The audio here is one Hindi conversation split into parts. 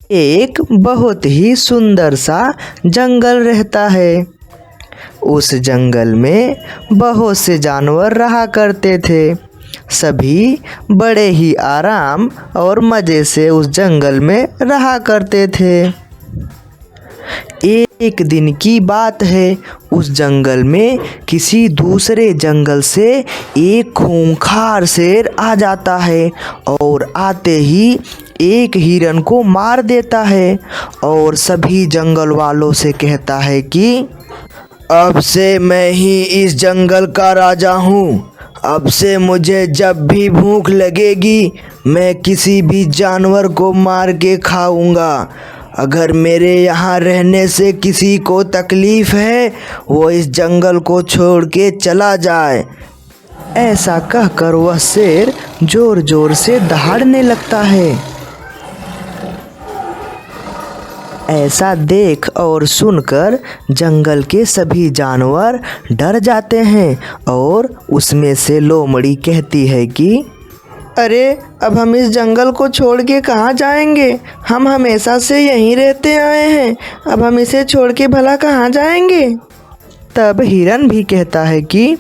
एक बहुत ही सुंदर सा जंगल रहता है। उस जंगल में बहुत से जानवर रहा करते थे। सभी बड़े ही आराम और मज़े से उस जंगल में रहा करते थे। एक दिन की बात है, उस जंगल में किसी दूसरे जंगल से एक खूंखार शेर आ जाता है और आते ही एक हिरन को मार देता है और सभी जंगल वालों से कहता है कि अब से मैं ही इस जंगल का राजा हूँ। अब से मुझे जब भी भूख लगेगी मैं किसी भी जानवर को मार के खाऊंगा। अगर मेरे यहाँ रहने से किसी को तकलीफ है वो इस जंगल को छोड़ के चला जाए। ऐसा कहकर वह शेर जोर जोर से दहाड़ने लगता है। ऐसा देख और सुनकर जंगल के सभी जानवर डर जाते हैं और उसमें से लोमड़ी कहती है कि अरे अब हम इस जंगल को छोड़ के कहाँ जाएंगे। हम हमेशा से यहीं रहते आए हैं, अब हम इसे छोड़ के भला कहाँ जाएंगे। तब हिरन भी कहता है कि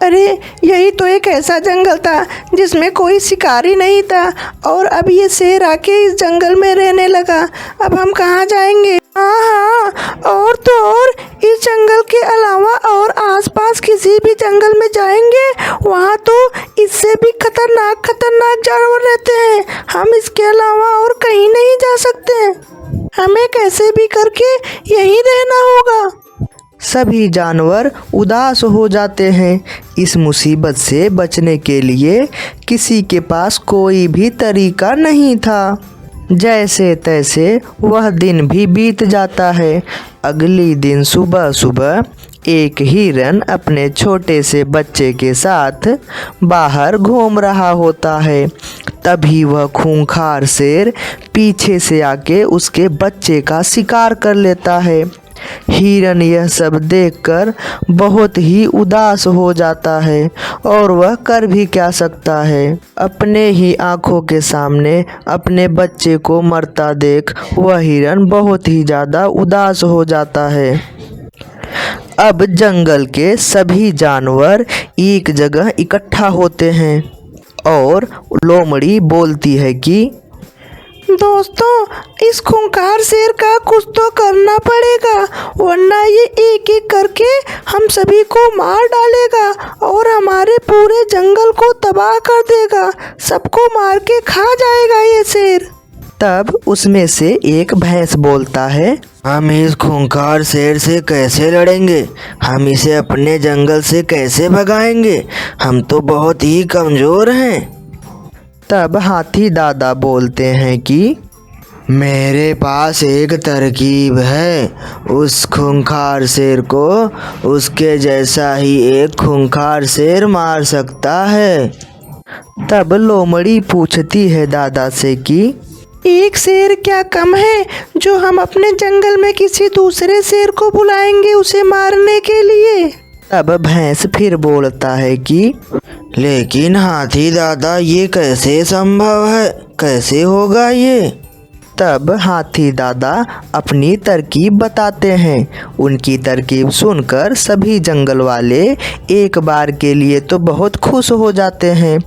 अरे यही तो एक ऐसा जंगल था जिसमें कोई शिकारी नहीं था और अब ये शेर आके इस जंगल में रहने लगा। अब हम कहाँ जाएंगे। हाँ, और तो और इस जंगल के अलावा और आसपास किसी भी जंगल में जाएंगे वहाँ तो इससे भी खतरनाक जानवर रहते हैं। हम इसके अलावा और कहीं नहीं जा सकते। हमें कैसे भी करके यहीं रहना होगा। सभी जानवर उदास हो जाते हैं। इस मुसीबत से बचने के लिए किसी के पास कोई भी तरीका नहीं था। जैसे तैसे वह दिन भी बीत जाता है। अगली दिन सुबह सुबह एक हिरन अपने छोटे से बच्चे के साथ बाहर घूम रहा होता है। तभी वह खूंखार शेर पीछे से आके उसके बच्चे का शिकार कर लेता है। हिरन यह सब देखकर बहुत ही उदास हो जाता है और वह कर भी क्या सकता है। अपने ही आंखों के सामने अपने बच्चे को मरता देख वह हिरन बहुत ही ज़्यादा उदास हो जाता है। अब जंगल के सभी जानवर एक जगह इकट्ठा होते हैं और लोमड़ी बोलती है कि दोस्तों, इस खूंखार शेर का कुछ तो करना पड़ेगा वरना ये एक एक करके हम सभी को मार डालेगा और हमारे पूरे जंगल को तबाह कर देगा। सबको मार के खा जाएगा ये शेर। तब उसमें से एक भैंस बोलता है हम इस खूंखार शेर से कैसे लड़ेंगे। हम इसे अपने जंगल से कैसे भगाएंगे। हम तो बहुत ही कमज़ोर हैं। तब हाथी दादा बोलते हैं कि मेरे पास एक तरकीब है। उस खूंखार शेर को उसके जैसा ही एक खूंखार शेर मार सकता है। तब लोमड़ी पूछती है दादा से कि एक शेर क्या कम है जो हम अपने जंगल में किसी दूसरे शेर को बुलाएंगे उसे मारने के लिए। तब भैंस फिर बोलता है कि लेकिन हाथी दादा ये कैसे संभव है, कैसे होगा ये। तब हाथी दादा अपनी तरकीब बताते हैं। उनकी तरकीब सुनकर सभी जंगल वाले एक बार के लिए तो बहुत खुश हो जाते हैं।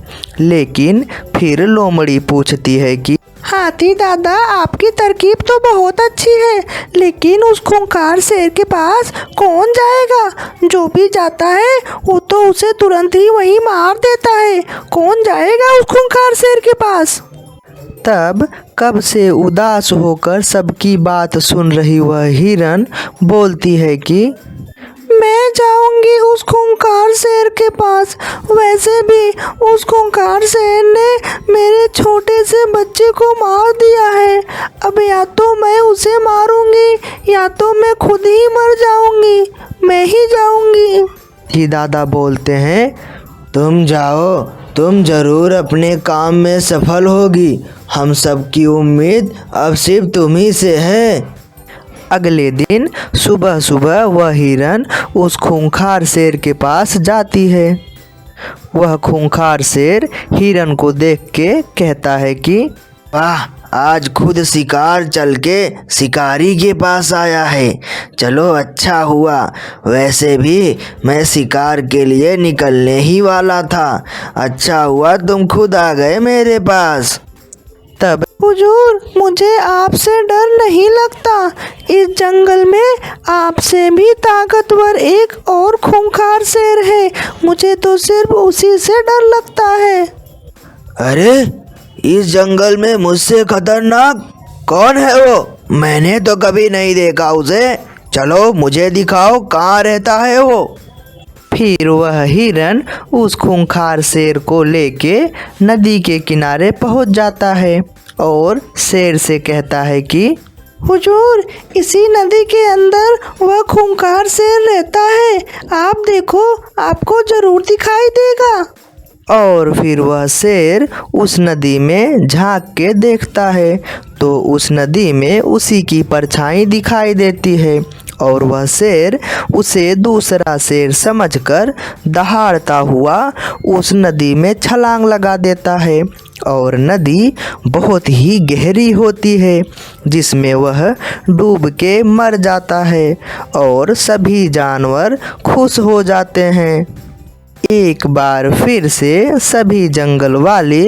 लेकिन फिर लोमड़ी पूछती है कि हाथी दादा आपकी तरकीब तो बहुत अच्छी है लेकिन उस खूंखार शेर के पास कौन जाएगा। जो भी जाता है वो तो उसे तुरंत ही वहीं मार देता है। कौन जाएगा उस खूंखार शेर के पास। तब कब से उदास होकर सबकी बात सुन रही वह हिरन बोलती है कि मैं जाऊंगी उस खूंखार शेर के पास। वैसे भी उस खूंखार शेर ने मेरे छोटे से बच्चे को मार दिया है। अब या तो मैं उसे मारूंगी या तो मैं खुद ही मर जाऊंगी। मैं ही जाऊंगी। ही दादा बोलते हैं तुम जाओ, तुम जरूर अपने काम में सफल होगी। हम सबकी उम्मीद अब सिर्फ तुम्ही से है। अगले दिन सुबह सुबह वह हिरन उस खूंखार शेर के पास जाती है। वह खूंखार शेर हिरन को देख के कहता है कि वाह, आज खुद शिकार चल के शिकारी के पास आया है। चलो अच्छा हुआ, वैसे भी मैं शिकार के लिए निकलने ही वाला था। अच्छा हुआ तुम खुद आ गए मेरे पास। तब हुजूर, मुझे आपसे डर नहीं लगता। इस जंगल में आपसे भी ताकतवर एक और खूंखार शेर है। मुझे तो सिर्फ उसी से डर लगता है। अरे, इस जंगल में मुझसे खतरनाक कौन है वो? मैंने तो कभी नहीं देखा उसे। चलो मुझे दिखाओ कहाँ रहता है वो। फिर वह हिरन उस खूंखार शेर को लेके नदी के किनारे पहुंच जाता है और शेर से कहता है कि हुजूर, इसी नदी के अंदर वह खूंखार शेर रहता है। आप देखो, आपको जरूर दिखाई देगा। और फिर वह शेर उस नदी में झांक के देखता है तो उस नदी में उसी की परछाई दिखाई देती है और वह शेर उसे दूसरा शेर समझकर दहाड़ता हुआ उस नदी में छलांग लगा देता है और नदी बहुत ही गहरी होती है जिसमें वह डूब के मर जाता है और सभी जानवर खुश हो जाते हैं। एक बार फिर से सभी जंगल वाले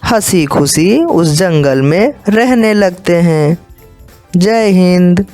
हंसी खुशी उस जंगल में रहने लगते हैं। जय हिंद।